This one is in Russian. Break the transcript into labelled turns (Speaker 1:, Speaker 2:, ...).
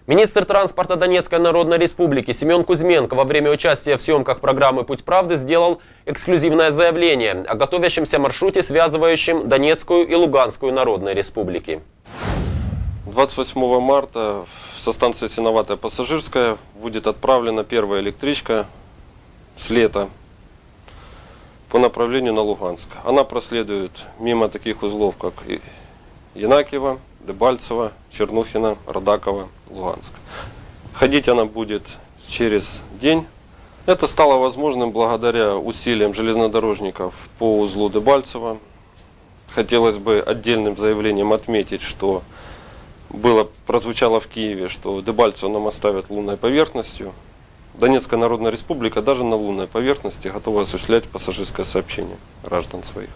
Speaker 1: Министр транспорта Донецкой Народной Республики Семен Кузьменко во время участия в съемках программы «Путь Правды» сделал эксклюзивное заявление о готовящемся маршруте, связывающем Донецкую и Луганскую Народные Республики.
Speaker 2: 28 марта со станции Синоватая Пассажирская будет отправлена первая электричка с лета по направлению на Луганск. Она проследует мимо таких узлов, как Янакиево, Дебальцево, Чернухино, Радаково, Луганск. Ходить она будет через день. Это стало возможным благодаря усилиям железнодорожников по узлу Дебальцево. Хотелось бы отдельным заявлением отметить, что прозвучало в Киеве, что Дебальцево нам оставят лунной поверхностью. Донецкая Народная Республика даже на лунной поверхности готова осуществлять пассажирское сообщение граждан своих.